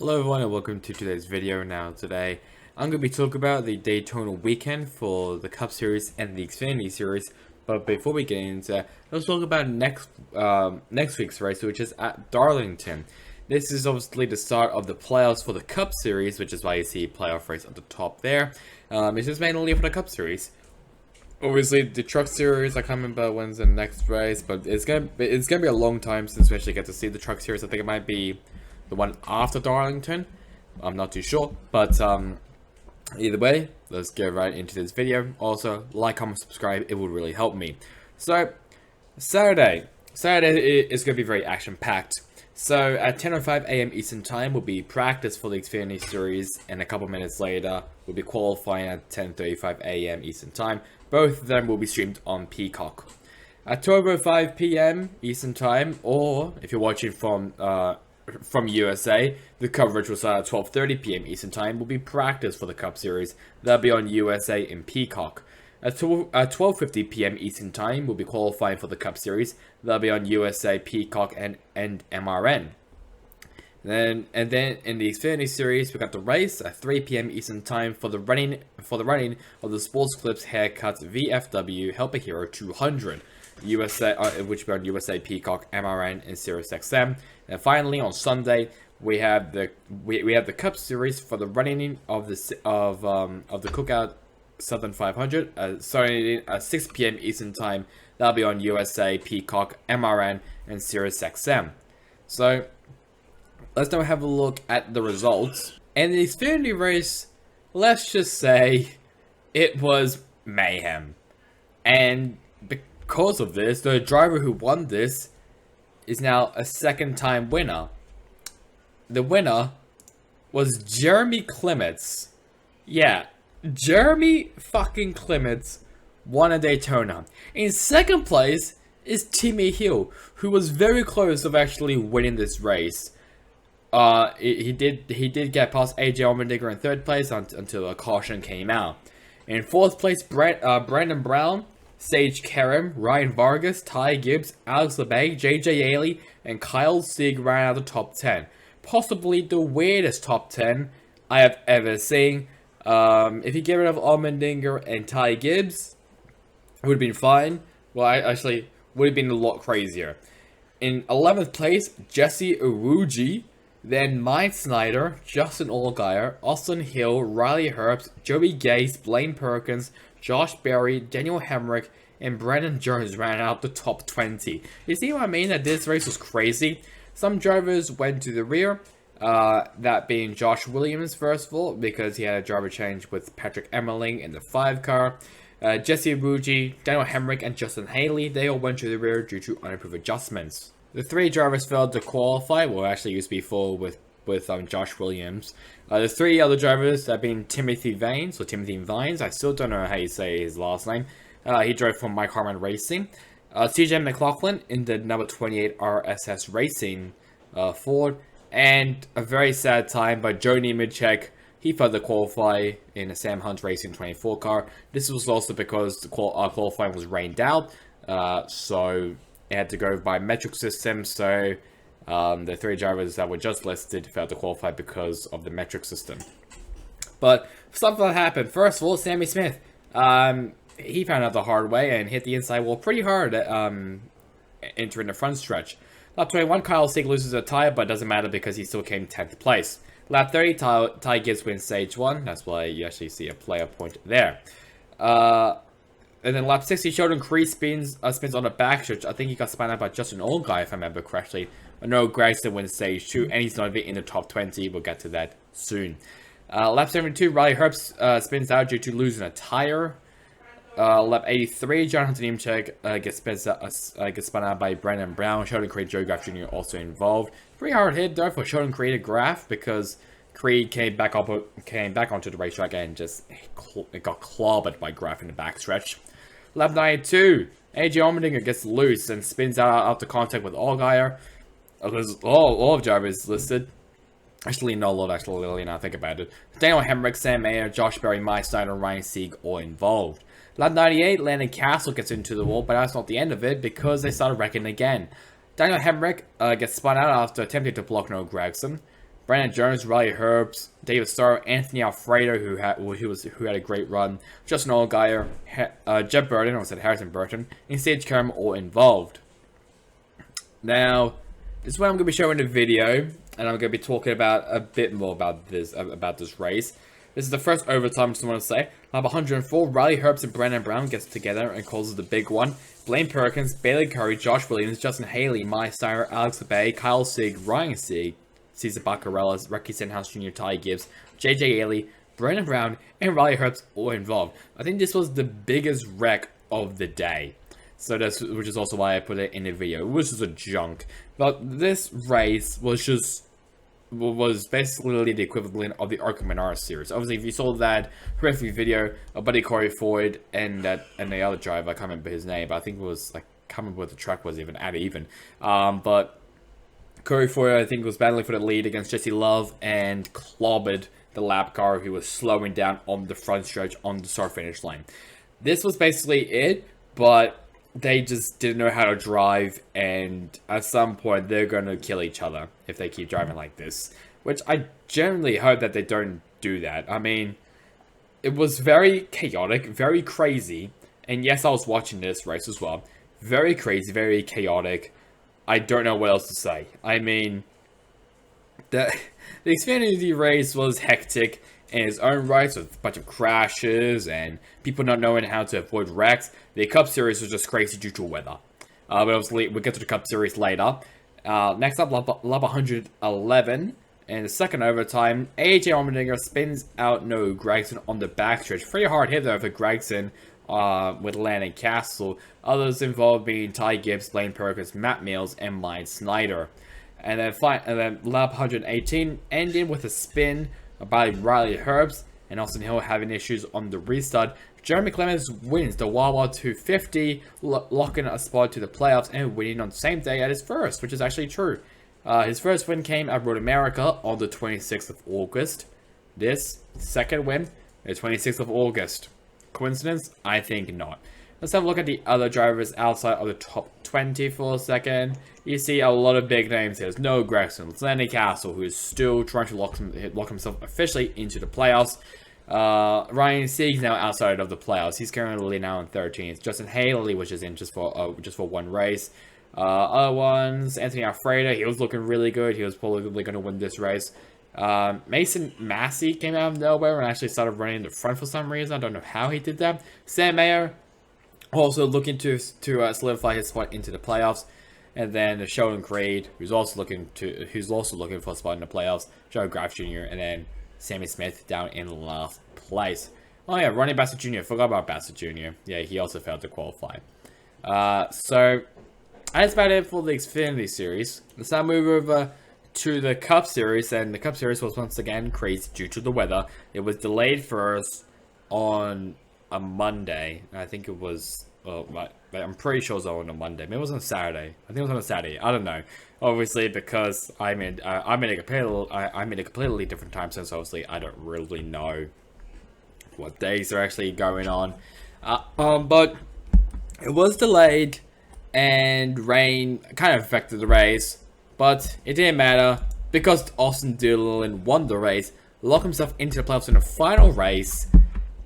Hello everyone and welcome to today's video. Now today I'm going to be talking about the Daytona weekend for the Cup Series and the Xfinity Series. But before we get into that, let's talk about next week's race, which is at Darlington. This is obviously the start of the playoffs for the Cup Series, which is why you see playoff race at the top there. It's just mainly for the Cup Series. Obviously, the Truck Series, I can't remember when's the next race, but it's gonna be a long time since we actually get to see the Truck Series. I think it might be the one after Darlington. I'm not too sure, but either way, let's get right into this video. Also, like, comment, subscribe, it would really help me. So, Saturday is going to be very action-packed. So, at 10:05 a.m. Eastern Time will be practice for the Xfinity Series, and a couple minutes later will be qualifying at 10:35 a.m. Eastern Time. Both of them will be streamed on Peacock. At 12:05 p.m. Eastern Time, or if you're watching from USA, the coverage will start at 12:30 p.m. Eastern Time will be practice for the Cup Series. That'll be on USA in Peacock. At 12:50 p.m. Eastern Time will be qualifying for the Cup Series. That'll be on USA, Peacock, and MRN. Then in the Xfinity Series, we got the race at 3 p.m. Eastern Time for the running of the Sports Clips Haircuts VFW Helper Hero 200. USA, which will be on USA, Peacock, MRN, and SiriusXM. And finally, on Sunday, we have the Cup Series for the running of the Cookout Southern 500, starting at 6 p.m. Eastern Time. That'll be on USA, Peacock, MRN, and SiriusXM. So, let's now have a look at the results. And the Xfinity race, let's just say, it was mayhem. And because of this, the driver who won this is now a second-time winner. The winner was Jeremy Clements. Yeah, Jeremy fucking Clements won a Daytona. In second place is Timmy Hill, who was very close of actually winning this race. He did get past AJ Allmendinger in third place until a caution came out. In fourth place, Brandon Brown, Sage Karam, Ryan Vargas, Ty Gibbs, Alex LeBay, JJ Yaley, and Kyle Sieg ran out of the top 10. Possibly the weirdest top 10 I have ever seen. If you get rid of Allmendinger and Ty Gibbs, it would have been fine. Well, actually, would have been a lot crazier. In 11th place, Jesse Iwuji, then Mike Snyder, Justin Allgaier, Austin Hill, Riley Herbst, Joey Gase, Blaine Perkins, Josh Berry, Daniel Hemrick, and Brandon Jones ran out the top 20. You see what I mean? That this race was crazy. Some drivers went to the rear, that being Josh Williams first of all, because he had a driver change with Patrick Emmerling in the 5 car. Jesse Iwuji, Daniel Hemrick, and Justin Haley, they all went to the rear due to unapproved adjustments. The 3 drivers failed to qualify, well actually used to be 4 with Josh Williams. The 3 other drivers, that being Timothy Vines, I still don't know how you say his last name. He drove for Mike Harmon Racing. CJ McLaughlin in the number 28 RSS Racing Ford. And a very sad time by Joe Nemechek. He failed to qualify in a Sam Hunt Racing 24 car. This was also because the qualifying was rained out. So it had to go by metric system. So the 3 drivers that were just listed failed to qualify because of the metric system. But something that happened. First of all, Sammy Smith. He found out the hard way and hit the inside wall pretty hard entering the front stretch. Lap 21, Kyle Sieg loses a tire, but it doesn't matter because he still came 10th place. Lap 30, Ty Gibbs wins stage 1. That's why you actually see a player point there. And then lap 60, Sheldon Creed spins on the back stretch. I think he got spun out by Justin Allgaier, if I remember correctly. I know Gregson wins stage 2, and he's not even in the top 20. We'll get to that soon. Lap 72, Riley Herbst spins out due to losing a tire. Lap 83, John Hunter Nemechek gets spun out by Brandon Brown. Sheldon Creed, Joe Graf Jr. also involved. Pretty hard hit though for Sheldon Creed and Graf, because Creed came back onto the racetrack and just got clobbered by Graf in the backstretch. Lap 92, AJ Allmendinger gets loose and spins out after contact with Allgaier. There's all of drivers listed. Actually, no, Lord, actually, now I think about it. Daniel Hemrick, Sam Mayer, Josh Berry, Mike Snyder, and Ryan Sieg all involved. Lap 98, Landon Castle gets into the wall, but that's not the end of it because they started wrecking again. Daniel Hemrick gets spun out after attempting to block Noah Gragson. Brandon Jones, Riley Herbst, David Starr, Anthony Alfredo, who had a great run, Justin Allgaier, Jeb Burton, I said Harrison Burton, and Sage Karam all involved. Now, this is what I'm going to be showing the video, and I'm going to be talking about a bit more about this race. This is the first overtime, just want to say. Lap 104, Riley Herbst and Brandon Brown gets together and calls it the big one. Blaine Perkins, Bailey Curry, Josh Williams, Justin Haley, Maya Steyer, Alex Bay, Kyle Sieg, Ryan Sieg, Cesar Baccarellas, Ricky Stenhouse Jr., Ty Gibbs, JJ Haley, Brandon Brown, and Riley Herbst all involved. I think this was the biggest wreck of the day. So which is also why I put it in the video. It was just a junk. But this race was basically the equivalent of the Arkham Menard series. Obviously, if you saw that horrific video of Buddy Corey Ford and the other driver, I can't remember his name, but I think it was, like, I can't remember what the track was even, but Corey Ford, I think, was battling for the lead against Jesse Love and clobbered the lap car who was slowing down on the front stretch on the start-finish line. This was basically it, but they just didn't know how to drive, and at some point they're going to kill each other if they keep driving like this. Which I generally hope that they don't do that. I mean, it was very chaotic, very crazy, and yes, I was watching this race as well. Very crazy, very chaotic. I don't know what else to say. I mean, the Xfinity race was hectic in its own right, with a bunch of crashes and people not knowing how to avoid wrecks. The Cup Series was just crazy due to weather. But obviously, we'll get to the Cup Series later. Next up, lap 111. In the second overtime, AJ Allmendinger spins out Noah Gragson on the backstretch. Pretty hard hit there for Gragson with Landon Castle. Others involved being Ty Gibbs, Blaine Perkins, Matt Mills, and Mike Snyder. And then lap 118 ending with a spin by Riley Herbst and Austin Hill having issues on the restart. Jeremy Clemens wins the Wawa 250, locking a spot to the playoffs and winning on the same day at his first, which is actually true. His first win came at Road America on the 26th of August. This second win, the 26th of August. Coincidence? I think not. Let's have a look at the other drivers outside of the top 20 for a second. You see a lot of big names here. There's Noah Gragson, Lenny Castle, who is still trying to lock himself officially into the playoffs. Ryan Sieg's now outside of the playoffs. He's currently now in 13th. Justin Haley, which is in just for one race. Other ones, Anthony Alfredo, he was looking really good. He was probably going to win this race. Mason Massey came out of nowhere and actually started running in the front for some reason. I don't know how he did that. Sam Mayer also looking to solidify his spot into the playoffs. And then Sheldon Creed, who's also looking for a spot in the playoffs. Joe Graf Jr. and then Sammy Smith down in last place. Oh yeah, Ronnie Bassett Jr. Forgot about Bassett Jr. Yeah, he also failed to qualify. So that's about it for the Xfinity series. Let's now move over to the Cup Series, and the Cup Series was once again crazy due to the weather. It was delayed first on a Monday. I think it was. I'm pretty sure it was on a Monday. Maybe it was on a Saturday. I think it was on a Saturday. I don't know. Obviously, because I'm in a completely different time zone. So obviously, I don't really know what days are actually going on. But it was delayed, and rain kind of affected the race. But it didn't matter because Austin Dillon won the race, locked himself into the playoffs in the final race,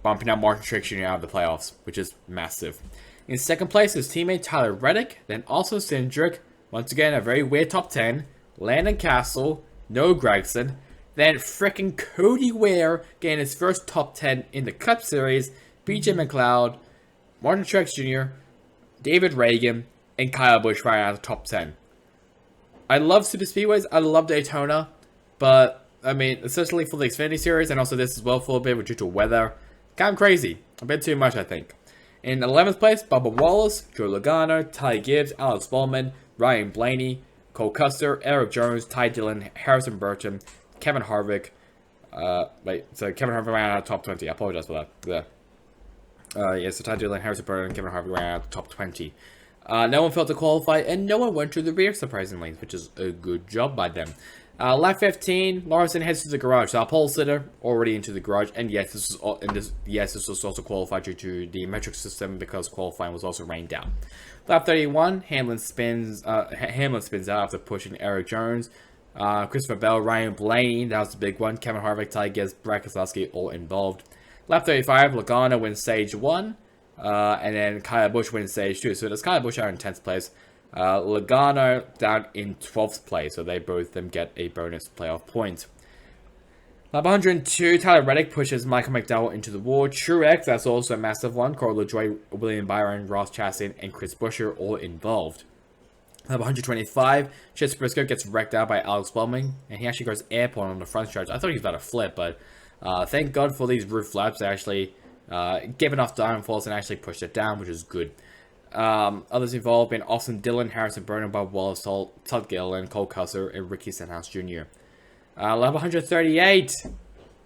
bumping out Martin Truex Jr. out of the playoffs, which is massive. In second place is teammate Tyler Reddick, then also Cindric, once again a very weird top 10, Landon Castle, Noah Gragson, then frickin' Cody Ware getting his first top 10 in the Cup Series, BJ McLeod, Martin Truex Jr., David Reagan, and Kyle Busch right out of the top 10. I love super speedways, I love Daytona, but I mean, especially for the Xfinity series, and also this as well for a bit due to weather, kind of crazy, a bit too much I think. In 11th place, Bubba Wallace, Joe Logano, Ty Gibbs, Alex Bowman, Ryan Blaney, Cole Custer, Eric Jones, Ty Dillon, Harrison Burton, Kevin Harvick. Kevin Harvick ran out of top 20. I apologize for that. So Ty Dillon, Harrison Burton, Kevin Harvick ran out of the top 20. No one failed to qualify, and no one went to the rear, surprisingly, which is a good job by them. Lap 15, Larson heads to the garage. So our pole sitter already into the garage, and yes, this was also qualified due to the metric system because qualifying was also rained down. Lap 31, Hamlin spins out after pushing Eric Jones. Christopher Bell, Ryan Blaney, that was the big one. Kevin Harvick, Ty Gibbs, Brad Keselowski, all involved. Lap 35, Logano wins stage 1. And then Kyle Busch wins stage 2. So there's Kyle Busch out in 10th place. Logano down in 12th place. So they both them get a bonus playoff point. Lap 102, Tyler Reddick pushes Michael McDowell into the wall. Truex, that's also a massive one. Corey LaJoie, William Byron, Ross Chastain, and Chris Buescher all involved. Lap 125, Chase Briscoe gets wrecked out by Alex Bowman, and he actually goes airborne on the front stretch. I thought he was about to flip, but thank God for these roof flaps. They actually gave enough downforce and actually pushed it down, which is good. Others involved in Austin Dillon, Harrison Burnham, Bob Wallace, Todd Gilliland, Cole Custer, and Ricky Stenhouse Jr. Lap 138,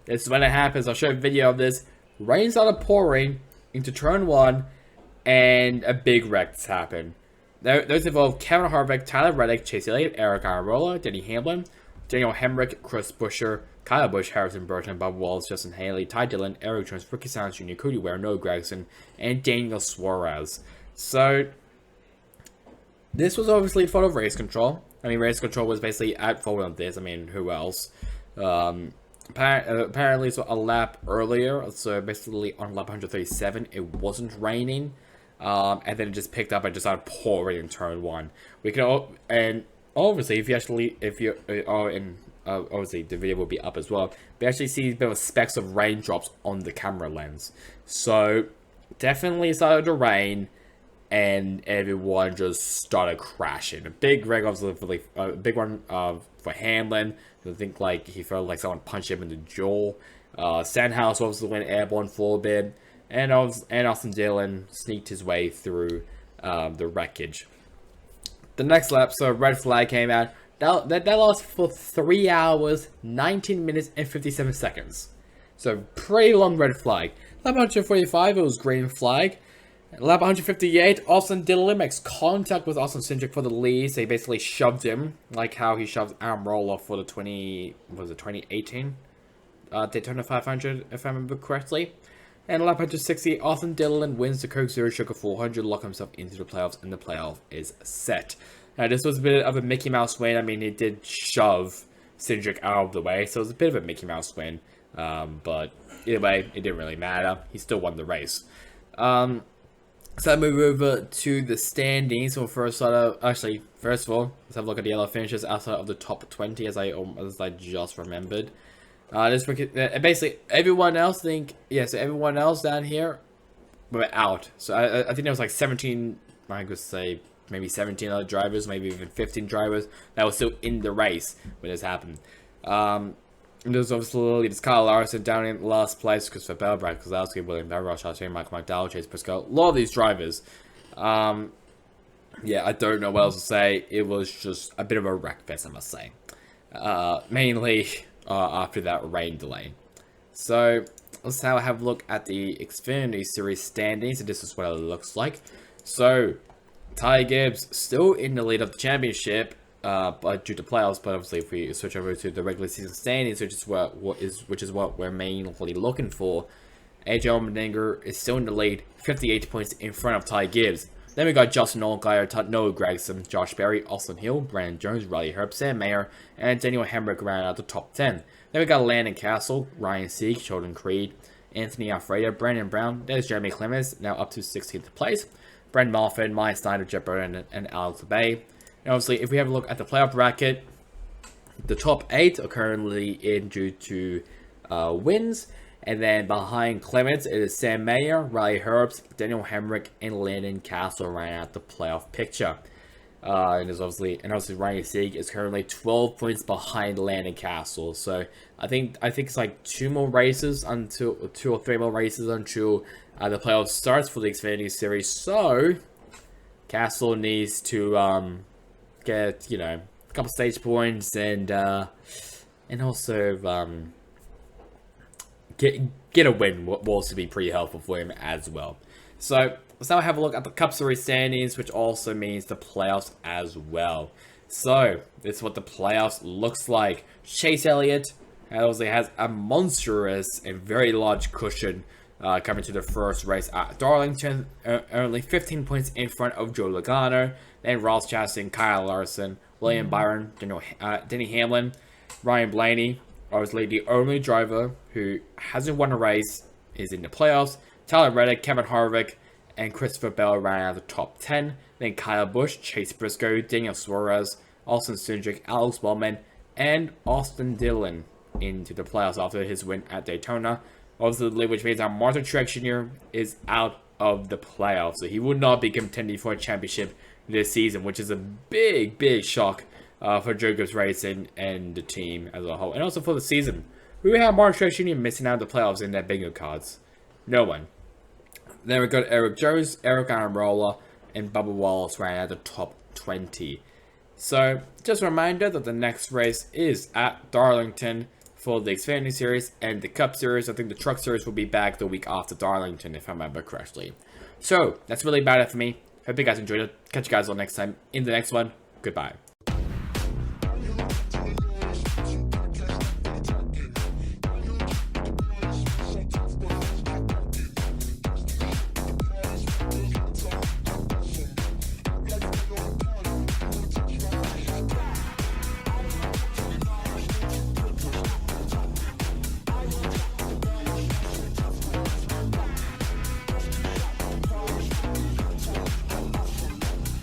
this is when it happens. I'll show a video of this. Rain started pouring into turn 1, and a big wreck happened. Those involved Kevin Harvick, Tyler Reddick, Chase Elliott, Eric Almirola, Denny Hamlin, Daniel Hemrick, Chris Buescher, Kyle Busch, Harrison Burton, Bob Wallace, Justin Haley, Ty Dillon, Eric Jones, Ricky Stenhouse Jr., Cody Ware, Noah Gragson, and Daniel Suarez. So, this was obviously for the race control. I mean, race control was basically at fault on this. I mean, who else? Apparently, so a lap earlier, so basically on lap 137, it wasn't raining. And then it just picked up and just started pouring in turn 1. We can and obviously obviously the video will be up as well. We actually see a bit of specks of raindrops on the camera lens. So definitely started to rain, and everyone just started crashing. A big wreck, obviously, a big one for Hamlin. I think like he felt like someone punched him in the jaw. Stenhouse obviously went airborne for a bit. And Austin Dillon sneaked his way through the wreckage. The next lap, so red flag came out. That lasted for 3 hours, 19 minutes, and 57 seconds. So pretty long red flag. Lap 145, it was green flag. Lap 158, Austin Dillon makes contact with Austin Cindric for the lead. So he basically shoved him, like how he shoved Almirola for the 2018 Daytona 500, if I remember correctly. And lap 160, Austin Dillon wins the Coke Zero Sugar 400, lock himself into the playoffs, and the playoff is set. Now, this was a bit of a Mickey Mouse win. I mean, he did shove Cindric out of the way, so it was a bit of a Mickey Mouse win. But either way, it didn't really matter. He still won the race. So I move over to the standings. So first of all, let's have a look at the yellow finishes outside of the top 20, as I just remembered. Basically everyone else so everyone else down here were out. So I think there was like 17, I could say maybe 17 other drivers, maybe even 15 drivers that were still in the race when this happened. And there's obviously Kyle Larson down in last place, Christopher Bell, Brad Keselowski, William Byron, Ross Chastain, Michael McDowell, Chase Briscoe, a lot of these drivers. Yeah, I don't know what else to say. It was just a bit of a wreck fest, I must say. Mainly after that rain delay. So let's now have a look at the Xfinity Series standings, and this is what it looks like. So Ty Gibbs still in the lead of the championship, but due to playoffs. But obviously, if we switch over to the regular season standings, which is what we're mainly looking for, AJ Allmendinger is still in the lead, 58 points in front of Ty Gibbs. Then we got Justin Allgaier, Noah Gragson, Josh Berry, Austin Hill, Brandon Jones, Riley Herb, Sam Mayer, and Daniel Hemrick round out the top 10. Then we got Landon Castle, Ryan Sieg, Sheldon Creed, Anthony Alfredo, Brandon Brown. There's Jeremy Clemens, now up to 16th place. Brent Moffitt, Maya Snyder, Jeff Burton, and Alex Bay. And obviously, if we have a look at the playoff bracket, the top 8 are currently in due to wins. And then behind Clements, it is Sam Mayer, Riley Herbst, Daniel Hemrick, and Landon Castle round out the playoff picture. And obviously Ryan Sieg is currently 12 points behind Landon Castle. So I think it's like 2 or 3 more races until the playoffs starts for the Xfinity Series. So Castle needs to get a couple stage points and also get a win will also be pretty helpful for him as well. So let's now have a look at the Cup Series standings, which also means the playoffs as well. So this is what the playoffs looks like. Chase Elliott obviously has a monstrous and very large cushion coming to the first race at Darlington, only 15 points in front of Joe Logano. Then Ross Chastain, Kyle Larson, William Byron, Denny Hamlin, Ryan Blaney, obviously the only driver who hasn't won a race is in the playoffs. Tyler Reddick, Kevin Harvick, and Christopher Bell ran out of the top 10. Then Kyle Busch, Chase Briscoe, Daniel Suarez, Austin Cindric, Alex Bowman, and Austin Dillon into the playoffs after his win at Daytona. Obviously, which means that Martin Truex Jr. is out of the playoffs, so he would not be contending for a championship this season, which is a big shock for Jacobs Racing and the team as a whole, and also for the season. Who have Martin Truex Jr. missing out of the playoffs in their bingo cards? No one. Then we got Eric Jones, Eric Almirola, and Bubba Wallace ran out the top 20. So, just a reminder that the next race is at Darlington for the Xfinity Series and the Cup Series. I think the Truck Series will be back the week after Darlington, if I remember correctly. So, that's really about it for me. Hope you guys enjoyed it. Catch you guys all next time in the next one. Goodbye.